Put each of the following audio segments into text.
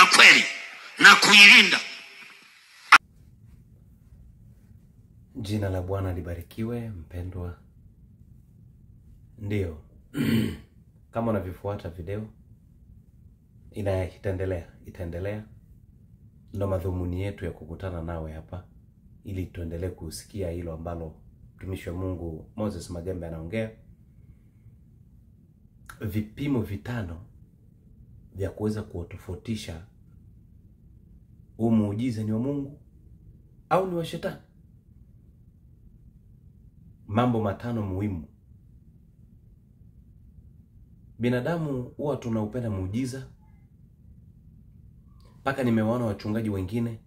ya kweli na kuilinda. Jina la Bwana libarikiwe, mpendwa. Ndio. Kama unavyofuata video itaendelea. Ndio madhumuni yetu ya kukutana nawe hapa ili tuendelee kusikia hilo ambalo mtumishi wa Mungu Moses Magembe anaongea. Vipimo vitano vya kuweza kuotofautisha huu muujiza ni wa Mungu au ni wa shetani. Mambo matano muhimu. Binadamu huwa tunaupenda muujiza. Paka nimewaona wachungaji wengine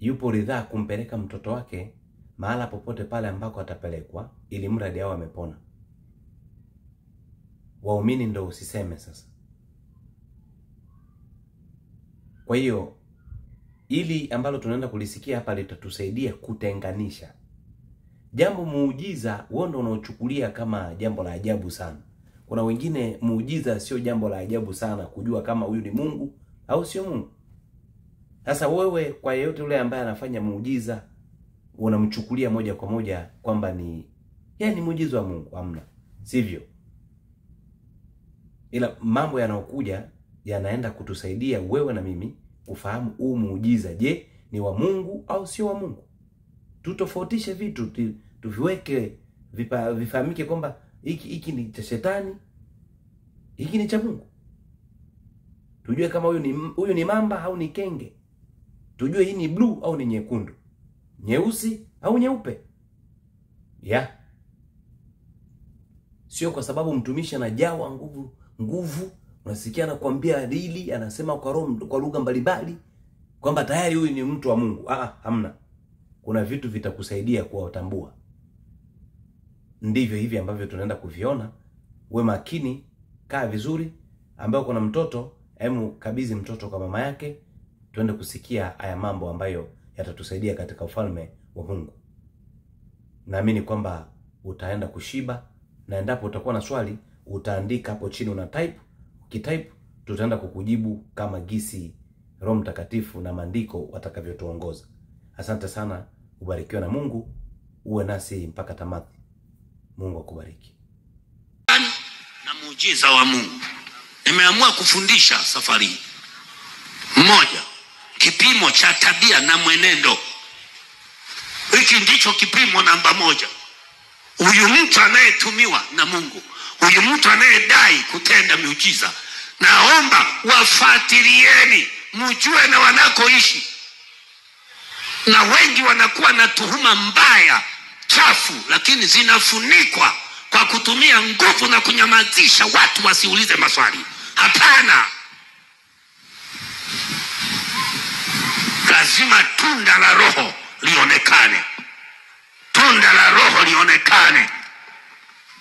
yupo ridhaa kumpeleka mtoto wake mahala popote pale ambako atapelekwa ili mradi awe amepona. Waumini ndio usiseme sasa. Kwa hiyo ili ambalo tunaenda kulisikia hapa litatusaidia kutenganisha jambo muujiza. Wewe ndio unaochukulia kama jambo la ajabu sana. Kuna wengine muujiza sio jambo la ajabu sana kujua kama huyu ni Mungu au sio Mungu. Sasa wewe kwa yeyote yule ambaye anafanya muujiza unamchukulia moja kwa moja kwamba ni ni muujiza wa Mungu. Hamna, sivyo? Ila mambo yanayokuja yanaenda kutusaidia wewe na mimi kufahamu huu muujiza, je, ni wa Mungu au sio wa Mungu. Tutofautishe vitu, tuviweke vifahamike kwamba hiki ni cha shetani, hiki ni cha Mungu. Tujue kama huyu ni mamba au ni kenge. Tujue hii ni blue au ni nyekundu, nyeusi au nyeupe. Sio kwa sababu mtumishi anajawa nguvu unasikia anakuambia adili, anasema kwa lugha mbalimbali kwamba tayari huyu ni mtu wa Mungu. Hamna. Kuna vitu vitakusaidia kuwatambua. Ndivyo hivi ambavyo tunaenda kuviona. Uwe makini, kaa vizuri. Ambaye kuna mtoto, kabidhi mtoto kwa mama yake. Tuende kusikia haya mambo ambayo yatatusaidia katika ufalme wa Mungu. Naamini kwamba utaenda kushiba, na endapo utakuwa na swali utaandika hapo chini, una type. Ukitype tutaenda kukujibu kama gisi Roho Mtakatifu na maandiko watakavyotuongoza. Asante sana, ubarikiwe na Mungu. Uwe nasi mpaka tamati. Mungu akubariki. Na muujiza wa Mungu. Nimeamua kufundisha safari hii. Moja, kipimo cha tabia na mwenendo. Hiki ndicho kipimo namba moja. Huyu mtu anayetumiwa na Mungu, huyu mtu anayedai kutenda miujiza, naomba wafuatilieni, mjue na wanakoishi. Na wengi wanakuwa na tuhuma mbaya, chafu, lakini zinafunikwa kwa kutumia nguvu na kunyamazisha watu wasiulize maswali. Hapana. Lazima tunda la Roho lionekane. Tunda la Roho lionekane.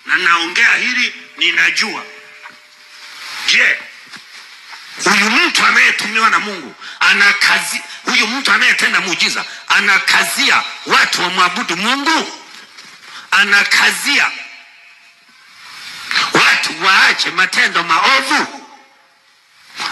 Na naongea hili ninajua. Je, huyu mtu anayetumiwa na Mungu huyu mtu anayetenda muujiza anakazia watu wamwabudu Mungu? Anakazia watu waache matendo maovu?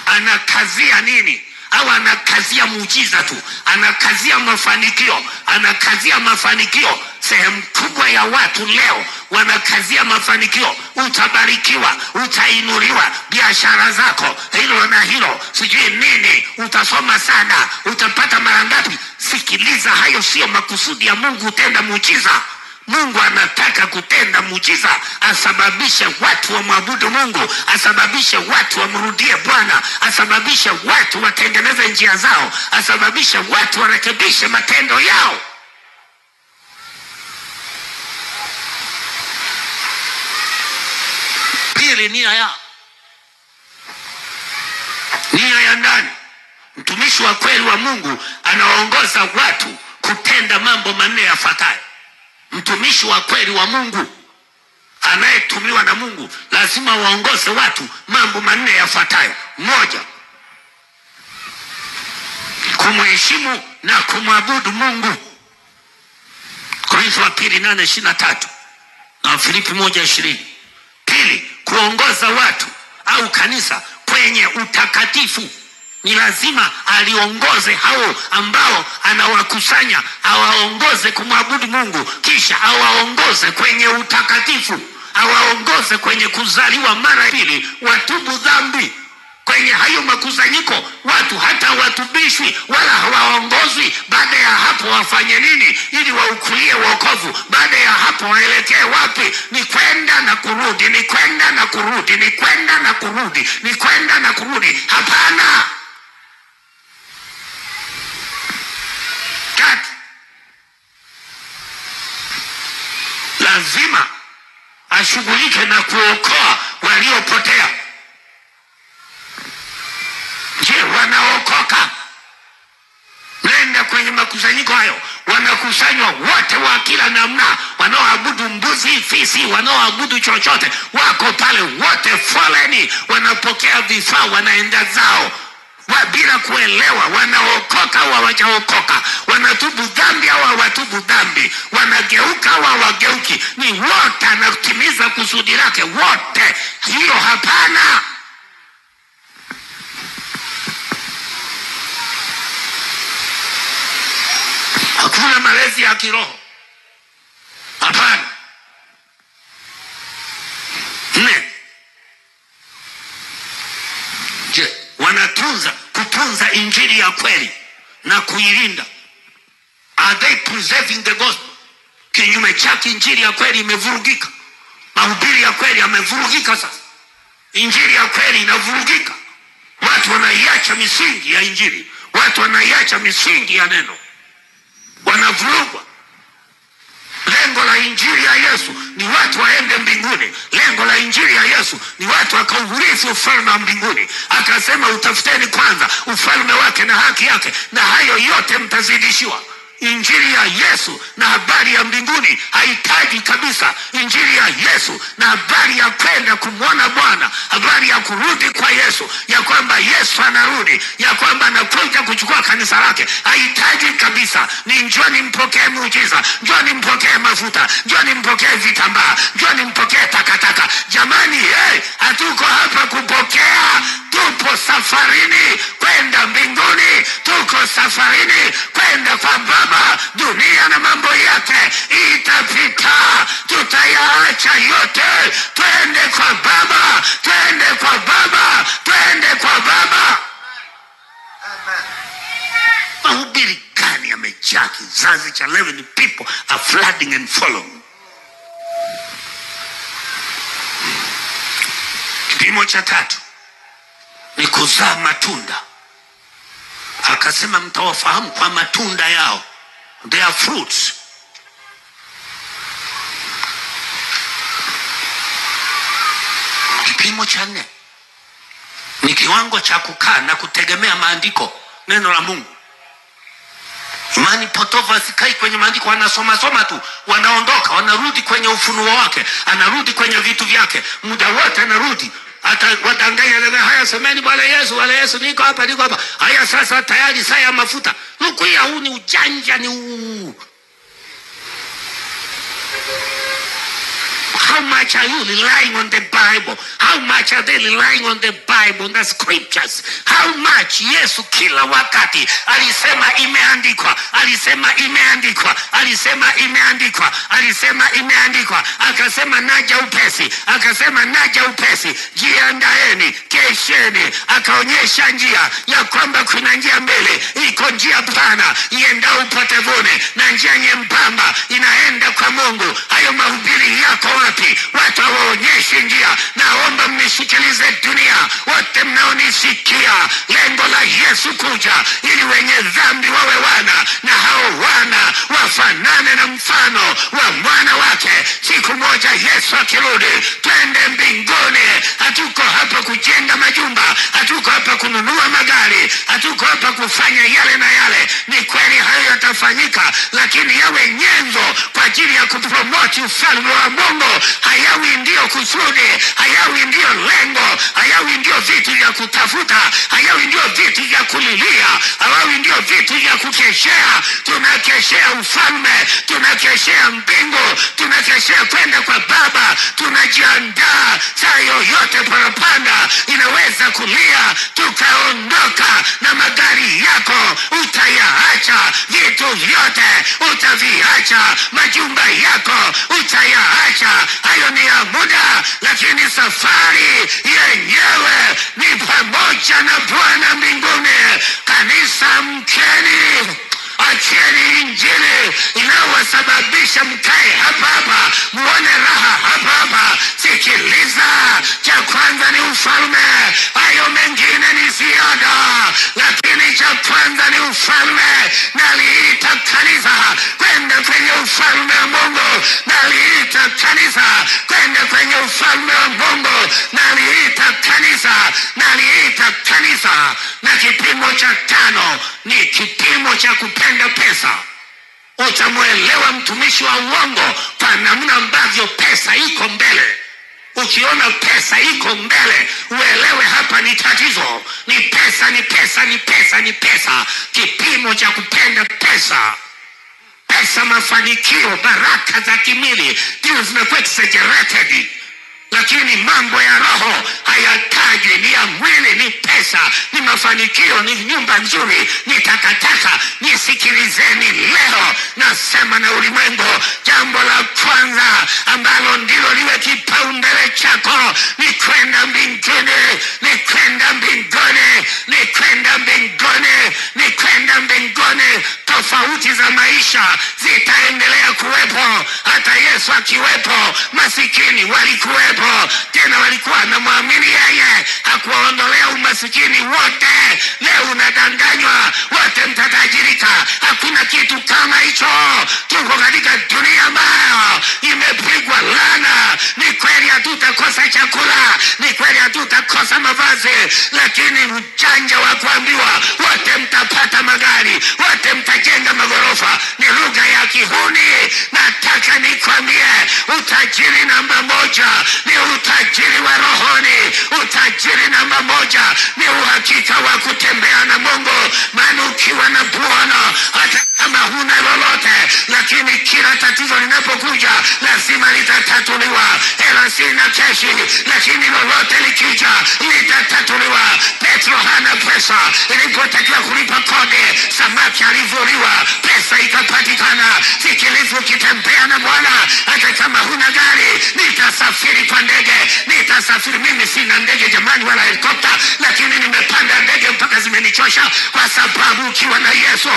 Anakazia nini? Au anakazia muujiza tu? Anakazia mafanikio? Anakazia mafanikio. Sehemu kubwa ya watu leo wanakazia mafanikio. Utabarikiwa, utainuliwa, biashara zako, hilo na hilo, sijui nini, utasoma sana, utapata mara ngapi. Sikiliza, hayo sio makusudi ya Mungu kutenda muujiza. Mungu anataka kutenda muujiza, asababishe watu wamwabudu Mungu, asababishe watu wamrudie Bwana, asababishe watu watengeneze njia zao, asababishe watu warekebishe matendo yao. Pili, nia ya ndani. Mtumishi wa kweli wa Mungu anawaongoza watu kutenda mambo manne yafuatayo. Mtumishi wa kweli wa Mungu anayetumiwa na Mungu lazima waongoze watu mambo manne yafuatayo. Moja, kumheshimu na kumwabudu Mungu. Korintho wa pili 8:23 na Filipi 1:20. Pili, kuongoza watu au kanisa kwenye utakatifu. ni lazima aliongoze hao ambao anawakusanya, awaongoze kumwabudu Mungu, kisha awaongoze kwenye utakatifu, awaongoze kwenye kuzaliwa mara pili, watubu dhambi. Kwenye hayo makusanyiko watu hata watubishwi wala hawaongozwi. Baada ya hapo wafanye nini ili waukulie wokovu? Baada ya hapo waelekee wapi? Ni kwenda na kurudi, ni kwenda na kurudi, ni kwenda na kurudi, ni kwenda na kurudi. Hapana. Tatu, lazima ashughulike na kuokoa waliopotea. Je, wanaokoka? Nenda kwenye makusanyiko hayo, wanakusanywa wote wa kila namna, wanaoabudu mbuzi, fisi, wanaoabudu chochote, wako pale wote foleni, wanapokea vifaa, wanaenda zao bila kuelewa wanaokoka au hawajaokoka, wanatubu dhambi au hawatubu dhambi, wanageuka au hawageuki. Ni wote anatimiza kusudi lake wote. Hiyo hapana. Hakuna malezi ya kiroho. Hapana. Nne, je, kutunza injili ya kweli na kuilinda? Are they preserving the gospel? Kinyume chake injili ya kweli imevurugika. Mahubiri ya kweli yamevurugika sasa. Injili ya kweli inavurugika. Watu wanaiacha misingi ya injili. Watu wanaiacha misingi ya neno. Wanavurugwa. Lengo la injili ya Yesu ni watu waende mbinguni. Lengo la injili ya Yesu ni watu wakaurithi ufalme wa mbinguni. Akasema utafuteni kwanza ufalme wake na haki yake, na hayo yote mtazidishiwa. Injili ya Yesu na habari ya mbinguni haitaji kabisa. Injili ya Yesu na habari ya kwenda kumwona Bwana, habari ya kurudi kwa Yesu, ya kwamba Yesu anarudi, ya kwamba anakuja kuchukua kanisa lake, haitaji kabisa. Ni njoni mpokee muujiza, njoni mpokee mafuta, njoni mpokee vitambaa, njoni mpokee takataka. Jamani, hatuko hapa kupokea, tupo safarini kwenda mbinguni, tuko safarini kwenda kwa Baba. Dunia na mambo yake itapita, tutayaacha yote, twende kwa Baba, twende kwa Baba, twende kwa Baba. Mahubiri gani yamejaa kizazi cha 11 people are flooding and following. Kipimo cha tatu ni kuzaa matunda. Akasema mtawafahamu kwa matunda yao. Their fruits. Kipimo cha nne ni kiwango cha kukaa na kutegemea maandiko, neno la Mungu. Imani potofu asikai kwenye maandiko, wanasoma tu, wanaondoka, wanarudi kwenye ufunuo wake, anarudi kwenye vitu vyake, muda wote anarudi. Hata wadanganya, haya semeni Bwana Yesu, niko hapa. Haya sasa tayari saa ya mafuta. Huku ya huu ni ujanja, ni How much are you relying on the Bible? How much are they relying on the Bible, the scriptures? How much? Yesu kila wakati alisema imeandikwa, alisema imeandikwa, alisema imeandikwa, alisema imeandikwa. Akasema naja upesi, akasema naja upesi, jiandaeni, kesheni. Akaonyesha njia ya kwamba kuna njia mbele, iko njia pana ienda upotevuni, na njia nyembamba inaenda kwa Mungu. Hayo mahubiri yako wapi? Watu waonyeshe njia. Naomba mnisikilize dunia, wote mnaonisikia. Lengo la Yesu kuja ili wenye dhambi wawe wana, na hao wana wafanane na mfano wa mwana wake. Siku moja Yesu akirudi, twende mbinguni. Hatuko hapa kujenga majumba, hatuko hapa kununua magari, hatuko hapa kufanya yale na yale. Ni kweli hayo yatafanyika, lakini yawe nyenzo kwa ajili ya kupromote ufalme wa Mungu. Hayawi ndio kusudi, hayawi ndio lengo, hayawi ndio vitu vya kutafuta, hayawi ndio vitu vya kulilia, hayawi ndio vitu vya kukeshea. Tunakeshea ufalme, tunakeshea mbingu, tunakeshea kwenda kwa Baba. Tunajiandaa saa yoyote parapanda inaweza kulia, tukaondoka na magari yako utayaacha, vitu vyote utaviacha, majumba yako utayaacha. Hayo ni ya muda, lakini safari yenyewe ni pamoja na Bwana mbinguni. Kanisa, mkeni, acheni injili inawasababisha mkae hapa hapa, muone raha hapa hapa. Sikiliza, cha kwanza ni ufalme, hayo mengine ni ziada, lakini cha kwanza ni ufalme. Naliita kanisa kwenda kwenye ufalme wa Mungu, naliita kanisa kwenda kwenye ufalme wa Mungu, naliita kanisa, naliita kanisa. Na kipimo cha 5 ni kipimo cha kupenda pesa. Utamuelewa mtumishi wa uongo kwa namna ambavyo pesa iko mbele. Ukiona pesa iko mbele, uelewe hapa ni tatizo. Ni pesa, ni pesa, ni pesa, ni pesa. Kipimo cha kupenda pesa. Pesa, mafanikio, baraka za kimwili ndio zinakuwa exaggerated, lakini mambo ya roho hayatajwi. Ni ya mwili, ni pesa, ni mafanikio, ni nyumba nzuri, ni takataka. Nisikilizeni leo, nasema na ulimwengu, jambo la kwanza ambalo ndilo liwe kipaumbele chako ni kwenda mbinguni, ni kwenda mbinguni, ni kwenda mbinguni, ni kwenda mbinguni. Tofauti za maisha zitaendelea kuwepo. Hata Yesu akiwepo, masikini walikuwepo, tena walikuwa wanamwamini yeye, hakuwaondolea umasikini wote. Leo unadanganywa, wote mtatajirika. Hakuna kitu kama hicho. Tuko katika dunia ambayo imepigwa laana. Ni kweli hatutakosa chakula, ni kweli hatutakosa mavazi, lakini ujanja wa kuambiwa wote mtapata magari, wote mtajenga magorofa ni lugha ya kihuni. Nataka nikwambie, utajiri namba 1 ni utajiri wa rohoni. Utajiri namba 1 ni uhakika wa kutembea na Mungu. Maana ukiwa na Bwana, hata kama huna lolote, lakini kila tatizo linapokuja lazima litatatuliwa. Hela sina keshi, lakini lolote likija litatatuliwa. Petro hana pesa, ilipotakiwa kulipa kodi, samaki alivuliwa, pesa ikapatikana. Sikiliza, ukitembea na Bwana, hata kama huna gari, nitasafiri kwa ndege, nitasafiri. Mimi sina ndege jamani, wala helikopta, lakini nimepanda ndege mpaka zimenichosha, kwa sababu ukiwa na Yesu,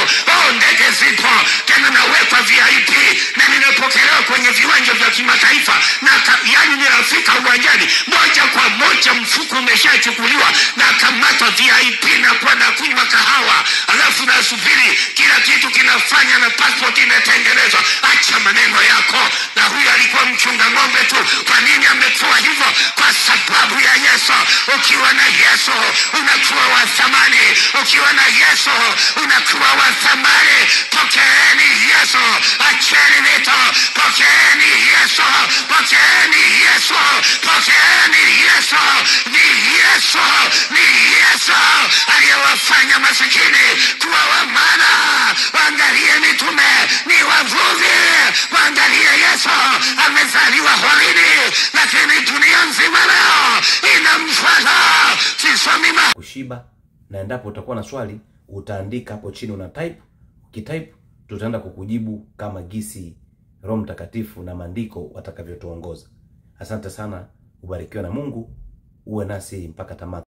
ndege zipo, tena nawekwa VIP na ninapokelewa kwenye viwanja vya kimataifa. Na yani ninafika uwanjani moja kwa moja, mfuko umeshachukuliwa, na kamata VIP na kwenda kunywa kahawa, alafu nasubiri kila kitu kinafanya na passport inatengenezwa. Acha maneno yako. Na huyu alikuwa mchunga ng'ombe tu. Kwa nini amekuwa hivyo? Kwa sababu ya Yesu. Ukiwa na Yesu unakuwa wa thamani. Ukiwa na Yesu unakuwa wa thamani. Pokeeni Yesu, acheni vitu. Pokeeni Yesu, pokeeni Yesu, pokeeni Yesu. Ni Yesu, ni Yesu aliyewafanya masikini kuwa wa maana. Waangalie mitume ni wavuvi, waangalie Yesu amezaliwa horini, lakini dunia nzima leo inamfuata. Sisomi kushiba. Na endapo utakuwa na swali, utaandika hapo chini, una type. Ukitype tutaenda kukujibu kama gisi Roho Mtakatifu na maandiko watakavyotuongoza. Asante sana, ubarikiwe na Mungu, uwe nasi mpaka tamati.